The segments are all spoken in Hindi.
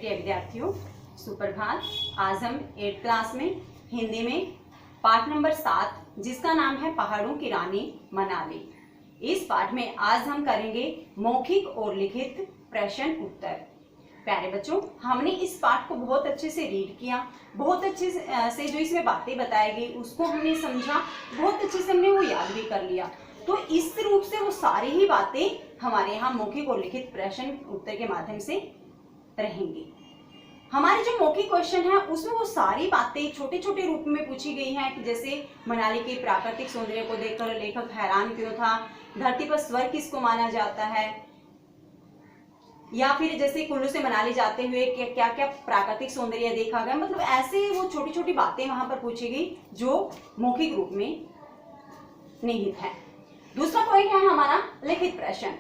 प्रिय विद्यार्थियों, सुप्रभात। आज हम 8th क्लास में हिंदी में पाठ नंबर 7 जिसका नाम है पहाड़ों की रानी मनाली। इस पाठ में आज हम करेंगे मौखिक और लिखित प्रश्न उत्तर। प्यारे बच्चों, हमने इस पाठ को बहुत अच्छे से रीड किया, बहुत अच्छे से जो इसमें बातें बताई गई उसको हमने समझा, बहुत अच्छे से हमने वो याद भी कर लिया। तो इस रूप से वो सारी ही बातें हमारे यहाँ मौखिक और लिखित प्रश्न उत्तर के माध्यम से रहेंगी। हमारे जो मौखिक क्वेश्चन है उसमें वो सारी बातें छोटे छोटे रूप में पूछी गई हैं कि जैसे मनाली के प्राकृतिक सौंदर्य को देखकर लेखक हैरान क्यों था, धरती पर स्वर्ग किसको माना जाता है, या फिर जैसे कुल्लू से मनाली जाते हुए क्या क्या प्राकृतिक सौंदर्य देखा गया। मतलब ऐसे वो छोटी छोटी बातें वहां पर पूछी गई जो मौखिक रूप में निहित है। दूसरा पॉइंट है हमारा लिखित प्रश्न।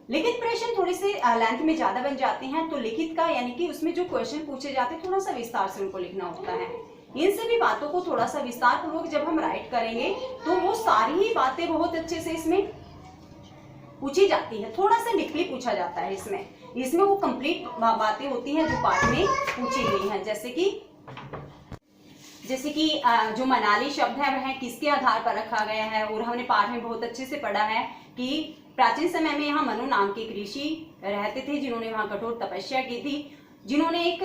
लिखित प्रश्न थोड़े से लेंथ में ज्यादा बन जाते हैं, तो लिखित का यानी कि उसमें जो क्वेश्चन पूछे जाते हैं थोड़ा सा विस्तार से उनको लिखना होता है। इन सभी बातों को थोड़ा सा विस्तार पूर्वक जब हम राइट करेंगे तो वो सारी ही बातें बहुत अच्छे से इसमें पूछी जाती है। थोड़ा सा डीपली पूछा जाता है इसमें वो कंप्लीट बातें होती हैं जो पाठ में पूछी गई हैं। जैसे कि जो मनाली शब्द है वह किसके आधार पर रखा गया है, और हमने पाठ में बहुत अच्छे से पढ़ा है कि प्राचीन समय में यहाँ मनु नाम के एक ऋषि रहते थे जिन्होंने वहाँ कठोर तपस्या की थी, जिन्होंने एक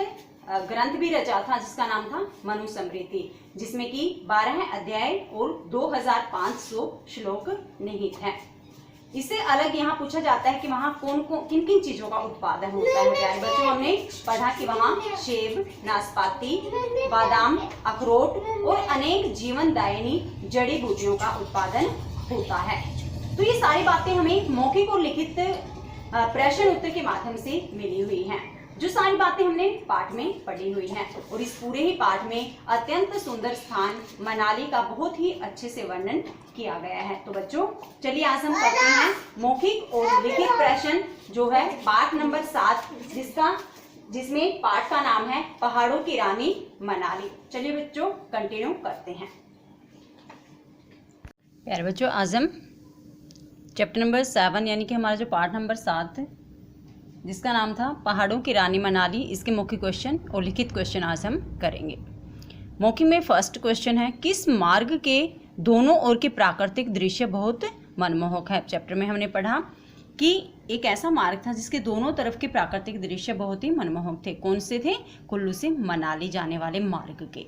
ग्रंथ भी रचा था जिसका नाम था मनुस्मृति, जिसमें कि 12 अध्याय और 2500 श्लोक निहित है। इससे अलग यहाँ पूछा जाता है कि वहाँ किन किन चीजों का उत्पादन होता है। प्यारे बच्चों, हमने पढ़ा कि वहाँ सेब, नाशपाती, बादाम, अखरोट और अनेक जीवनदायिनी जड़ी बूटियों का उत्पादन होता है। तो ये सारी बातें हमें मौखिक और लिखित प्रश्न उत्तर के माध्यम से मिली हुई हैं, जो सारी बातें हमने पाठ में पढ़ी हुई हैं। और इस पूरे ही पाठ में अत्यंत सुंदर स्थान मनाली का बहुत ही अच्छे से वर्णन किया गया है। तो बच्चों, चलिए आज हम करते हैं मौखिक और लिखित प्रश्न जो है पाठ नंबर 7 जिसमें पाठ का नाम है पहाड़ों की रानी मनाली। चलिए बच्चों कंटिन्यू करते हैं। प्यारे बच्चों, आज हम चैप्टर नंबर 7 यानी कि हमारा जो पाठ नंबर 7 जिसका नाम था पहाड़ों की रानी मनाली, इसके मौखिक क्वेश्चन और लिखित क्वेश्चन आज हम करेंगे। मौखिक में फर्स्ट क्वेश्चन है, किस मार्ग के दोनों ओर के प्राकृतिक दृश्य बहुत मनमोहक है। चैप्टर में हमने पढ़ा कि एक ऐसा मार्ग था जिसके दोनों तरफ के प्राकृतिक दृश्य बहुत ही मनमोहक थे। कौन से थे? कुल्लू से मनाली जाने वाले मार्ग के,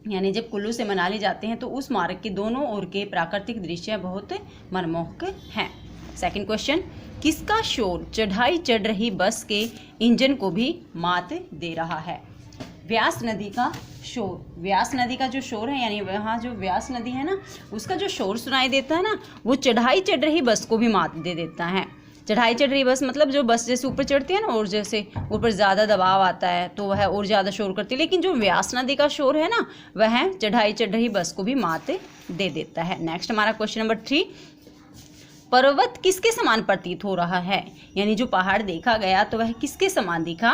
यानी जब कुल्लू से मनाली जाते हैं तो उस मार्ग के दोनों ओर के प्राकृतिक दृश्य बहुत मनमोहक हैं। सेकंड क्वेश्चन, किसका शोर चढ़ाई चढ़ रही बस के इंजन को भी मात दे रहा है। व्यास नदी का शोर, व्यास नदी का जो शोर है यानी वहाँ जो व्यास नदी है ना उसका जो शोर सुनाई देता है ना, वो चढ़ाई चढ़ रही बस को भी मात दे देता है। चढ़ाई चढ़ रही बस मतलब जो बस जैसे ऊपर चढ़ती है ना और जैसे ऊपर ज़्यादा दबाव आता है तो वह और ज़्यादा शोर करती है, लेकिन जो व्यास नदी का शोर है ना वह चढ़ाई चढ़ रही बस को भी मात दे देता है। नेक्स्ट हमारा क्वेश्चन नंबर 3, पर्वत किसके समान प्रतीत हो रहा है, यानी जो पहाड़ देखा गया तो वह किसके समान दिखा।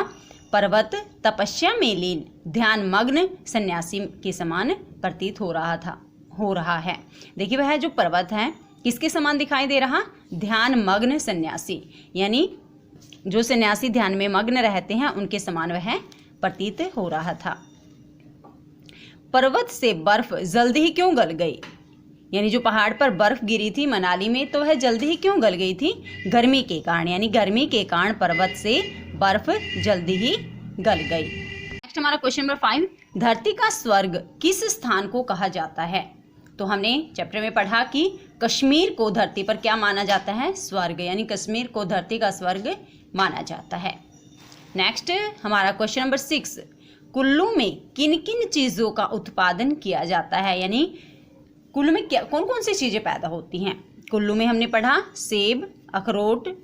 पर्वत तपस्या में लीन ध्यान मग्न सन्यासी के समान प्रतीत हो रहा है। देखिए वह जो पर्वत है किसके समान दिखाई दे रहा, ध्यान मग्न सन्यासी, यानी जो सन्यासी ध्यान में मग्न रहते हैं उनके समान वह प्रतीत हो रहा था। पर्वत से बर्फ जल्दी ही क्यों गल गई, यानी जो पहाड़ पर बर्फ गिरी थी मनाली में तो वह जल्दी ही क्यों गल गई थी, गर्मी के कारण, यानी गर्मी के कारण पर्वत से बर्फ जल्दी ही गल गई। नेक्स्ट हमारा क्वेश्चन नंबर 5, धरती का स्वर्ग किस स्थान को कहा जाता है। तो हमने चैप्टर में पढ़ा कि कश्मीर को धरती पर क्या माना जाता है, स्वर्ग, यानी कश्मीर को धरती का स्वर्ग माना जाता है। नेक्स्ट हमारा क्वेश्चन नंबर 6, कुल्लू में किन किन चीज़ों का उत्पादन किया जाता है, यानी कुल्लू में क्या कौन कौन सी चीज़ें पैदा होती हैं। कुल्लू में हमने पढ़ा सेब, अखरोट,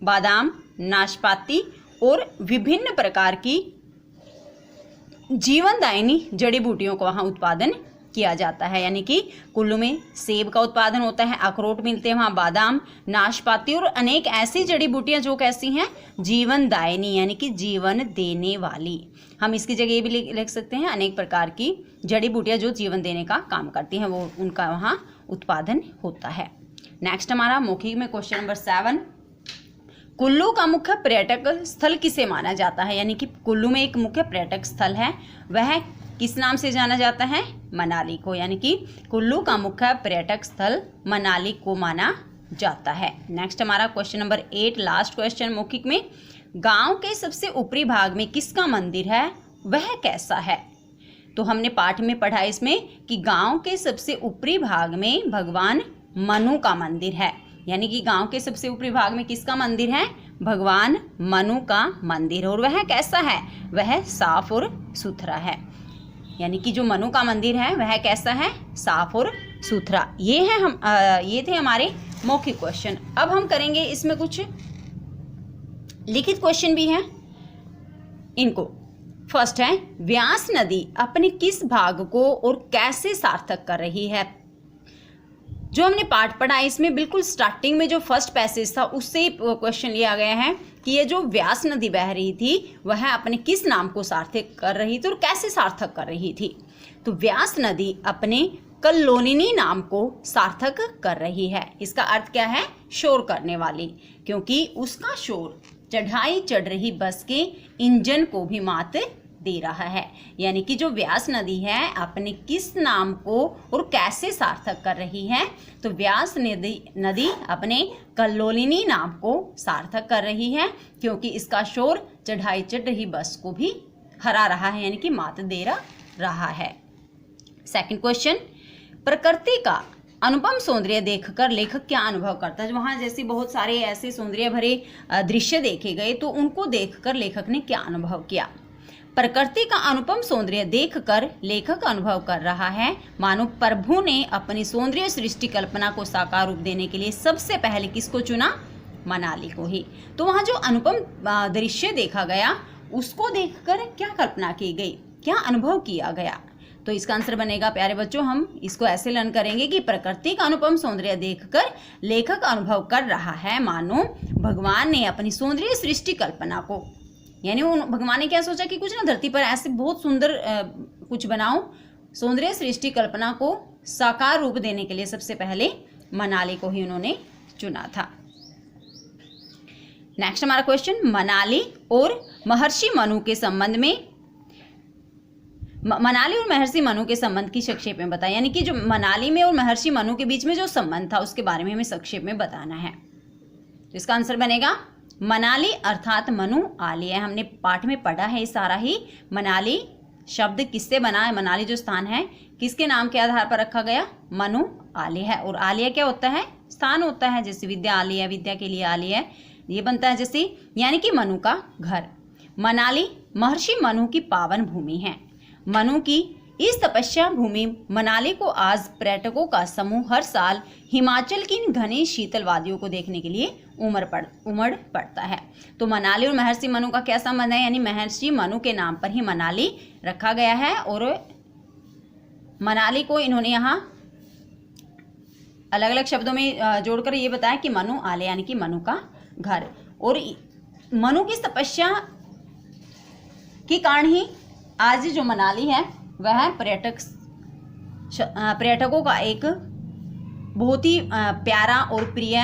बादाम, नाशपाती और विभिन्न प्रकार की जीवनदायिनी जड़ी बूटियों का वहाँ उत्पादन किया जाता है, यानी कि कुल्लू में सेब का उत्पादन होता है, अखरोट मिलते हैं वहाँ, बादाम, नाशपाती और अनेक ऐसी जड़ी बूटियाँ जो कैसी हैं, जीवनदायिनी, यानी कि जीवन देने वाली। हम इसकी जगह ये भी लिख सकते हैं अनेक प्रकार की जड़ी बूटियाँ जो जीवन देने का काम करती हैं, वो उनका वहाँ उत्पादन होता है। नेक्स्ट हमारा मौखिक में क्वेश्चन नंबर 7, कुल्लू का मुख्य पर्यटक स्थल किसे माना जाता है, यानी कि कुल्लू में एक मुख्य पर्यटक स्थल है, वह किस नाम से जाना जाता है, मनाली को। यानी कि कुल्लू का मुख्य पर्यटक स्थल मनाली को माना जाता है। नेक्स्ट हमारा क्वेश्चन नंबर 8, लास्ट क्वेश्चन मौखिक में, गांव के सबसे ऊपरी भाग में किसका मंदिर है, वह कैसा है। तो हमने पाठ में पढ़ा इसमें कि गांव के सबसे ऊपरी भाग में भगवान मनु का मंदिर है, यानी कि गांव के सबसे ऊपरी भाग में किसका मंदिर है, भगवान मनु का मंदिर, और वह कैसा है, वह साफ और सुथरा है। यानी कि जो मनु का मंदिर है वह कैसा है, साफ और सुथरा। ये थे हमारे मौखिक क्वेश्चन। अब हम करेंगे इसमें कुछ लिखित क्वेश्चन भी हैं इनको। फर्स्ट है, व्यास नदी अपने किस भाग को और कैसे सार्थक कर रही है। जो हमने पाठ पढ़ा इसमें बिल्कुल स्टार्टिंग में जो फर्स्ट पैसेज था उससे क्वेश्चन लिया गया है कि ये जो व्यास नदी बह रही थी वह अपने किस नाम को सार्थक कर रही थी और कैसे सार्थक कर रही थी। तो व्यास नदी अपने कल्लोलिनी नाम को सार्थक कर रही है। इसका अर्थ क्या है, शोर करने वाली, क्योंकि उसका शोर चढ़ाई चढ़ रही बस के इंजन को भी मात दे रहा है। यानी कि जो व्यास नदी है अपने किस नाम को और कैसे सार्थक कर रही है, तो व्यास नदी अपने कल्लोलिनी नाम को सार्थक कर रही है, क्योंकि इसका शोर चढ़ाई चढ़ रही बस को भी हरा रहा है, यानी कि मात दे रहा है। सेकंड क्वेश्चन, प्रकृति का अनुपम सौंदर्य देखकर लेखक क्या अनुभव करता है। वहाँ जैसे बहुत सारे ऐसे सौंदर्य भरे दृश्य देखे गए तो उनको देखकर लेखक ने क्या अनुभव किया। प्रकृति का अनुपम सौंदर्य देखकर लेखक अनुभव कर रहा है मानो प्रभु ने अपनी सौंदर्य सृष्टि कल्पना को साकार रूप देने के लिए सबसे पहले किसको चुना, मनाली को ही। तो वहाँ जो अनुपम दृश्य देखा गया उसको देखकर क्या कल्पना की गई, क्या अनुभव किया गया। तो इसका आंसर बनेगा प्यारे बच्चों, हम इसको ऐसे लर्न करेंगे कि प्रकृति का अनुपम सौंदर्य देखकर लेखक अनुभव कर रहा है मानो भगवान ने अपनी सौंदर्य सृष्टि कल्पना को, यानी भगवान ने क्या सोचा कि कुछ ना धरती पर ऐसे बहुत सुंदर कुछ बनाओ, सौंदर्य सृष्टि कल्पना को साकार रूप देने के लिए सबसे पहले मनाली को ही उन्होंने चुना था। नेक्स्ट हमारा क्वेश्चन, मनाली और महर्षि मनु के संबंध में, मनाली और महर्षि मनु के संबंध की संक्षेप में बताएं। यानी कि जो मनाली में और महर्षि मनु के बीच में जो संबंध था उसके बारे में हमें संक्षेप में बताना है। तो इसका आंसर बनेगा मनाली अर्थात मनु आलय। हमने पाठ में पढ़ा है सारा ही। मनाली शब्द किससे बना है, मनाली जो स्थान है किसके नाम के आधार पर रखा गया, मनु आलय है। और आलय क्या होता है, स्थान होता है, जैसे विद्या आलय, विद्या के लिए आलय ये बनता है जैसे, यानी कि मनु का घर। मनाली महर्षि मनु की पावन भूमि है। मनु की इस तपस्या भूमि मनाली को आज पर्यटकों का समूह हर साल हिमाचल की इन घने शीतल वादियों को देखने के लिए उमड़ पड़ता है। तो मनाली और महर्षि मनु का क्या संबंध है, यानी महर्षि मनु के नाम पर ही मनाली रखा गया है और मनाली को इन्होंने यहाँ अलग अलग शब्दों में जोड़कर ये बताया कि मनु आलय यानी कि मनु का घर। और मनु की तपस्या के कारण ही आज जो मनाली है वह पर्यटकों का एक बहुत ही प्यारा और प्रिय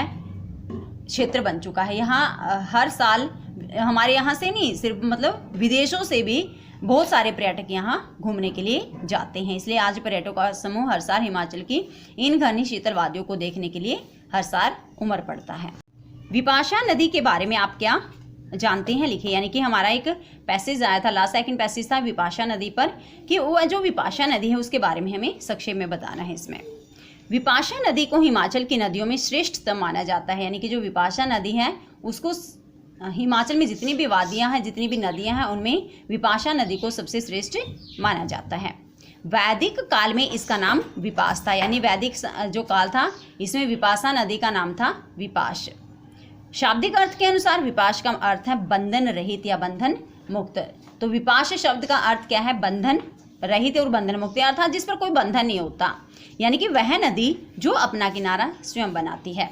क्षेत्र बन चुका है। यहाँ हर साल हमारे यहाँ से नहीं, सिर्फ मतलब विदेशों से भी बहुत सारे पर्यटक यहाँ घूमने के लिए जाते हैं। इसलिए आज पर्यटकों का समूह हर साल हिमाचल की इन घनी शीतल वादियों को देखने के लिए हर साल उमड़ पड़ता है। विपाशा नदी के बारे में आप क्या जानते हैं, लिखे। यानी कि हमारा एक पैसेज आया था, लास्ट सेकंड पैसेज था विपाशा नदी पर, कि वो जो विपाशा नदी है उसके बारे में हमें संक्षेप में बताना है। इसमें विपाशा नदी को हिमाचल की नदियों में श्रेष्ठतम माना जाता है। यानी कि जो विपाशा नदी है उसको हिमाचल में जितनी भी वादियां हैं, जितनी भी नदियां हैं, उनमें विपाशा नदी को सबसे श्रेष्ठ माना जाता है। वैदिक काल में इसका नाम विपास था। यानी वैदिक जो काल था इसमें विपाशा नदी का नाम था विपाश। शाब्दिक अर्थ के अनुसार विपाश का अर्थ है बंधन रहित या बंधन मुक्त। तो विपाश शब्द का अर्थ क्या है, बंधन रहित और बंधन मुक्त, अर्थात जिस पर कोई बंधन नहीं होता। यानी कि वह नदी जो अपना किनारा स्वयं बनाती है,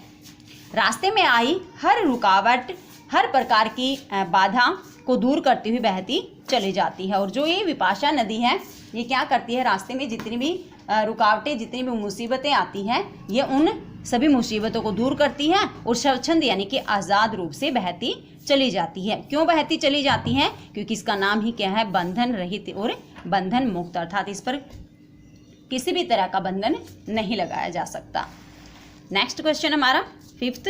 रास्ते में आई हर रुकावट, हर प्रकार की बाधा को दूर करती हुई बहती चली जाती है। और जो ये विपाशा नदी है ये क्या करती है, रास्ते में जितनी भी रुकावटें, जितनी भी मुसीबतें आती हैं, ये उन सभी मुसीबतों को दूर करती है और स्वच्छंद यानी कि आज़ाद रूप से बहती चली जाती है। क्यों बहती चली जाती है? क्योंकि इसका नाम ही क्या है, बंधन रहित और बंधन मुक्त, अर्थात इस पर किसी भी तरह का बंधन नहीं लगाया जा सकता। नेक्स्ट क्वेश्चन हमारा 5th,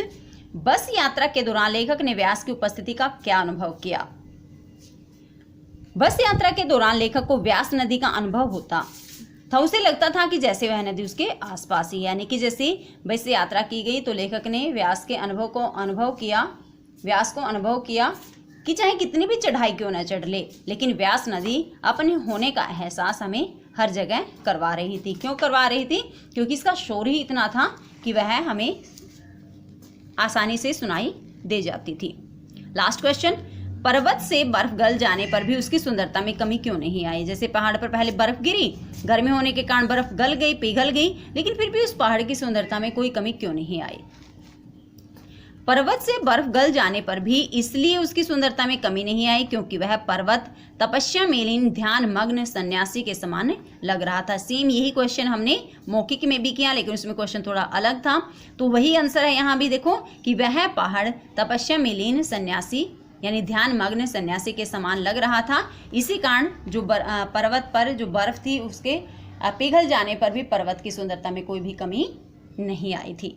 बस यात्रा के दौरान लेखक ने व्यास की उपस्थिति का क्या अनुभव किया? बस यात्रा के दौरान लेखक को व्यास नदी का अनुभव होता था। उसे लगता था कि जैसे वह नदी उसके आसपास ही, यानी कि जैसे बस यात्रा की गई तो लेखक ने व्यास को अनुभव किया कि चाहे कितनी भी चढ़ाई क्यों न चढ़ ले, लेकिन व्यास नदी अपने होने का एहसास हमें हर जगह करवा रही थी। क्यों करवा रही थी? क्योंकि इसका शोर ही इतना था कि वह हमें आसानी से सुनाई दे जाती थी। लास्ट क्वेश्चन, पर्वत से बर्फ गल जाने पर भी उसकी सुंदरता में कमी क्यों नहीं आई? जैसे पहाड़ पर पहले बर्फ गिरी, गर्मी होने के कारण बर्फ गल गई, पिघल गई, लेकिन फिर भी उस पहाड़ की सुंदरता में कोई कमी क्यों नहीं आई? पर्वत से बर्फ गल जाने पर भी इसलिए उसकी सुंदरता में कमी नहीं आई क्योंकि वह पर्वत तपस्या में लीन ध्यान मग्न सन्यासी के समान लग रहा था। सेम यही क्वेश्चन हमने मौखिक में भी किया, लेकिन उसमें क्वेश्चन थोड़ा अलग था, तो वही आंसर है यहाँ भी। देखो कि वह पहाड़ तपस्या में लीन सन्यासी यानी ध्यान मग्न सन्यासी के समान लग रहा था। इसी कारण जो पर्वत पर जो बर्फ थी उसके पिघल जाने पर भी पर्वत की सुंदरता में कोई भी कमी नहीं आई थी।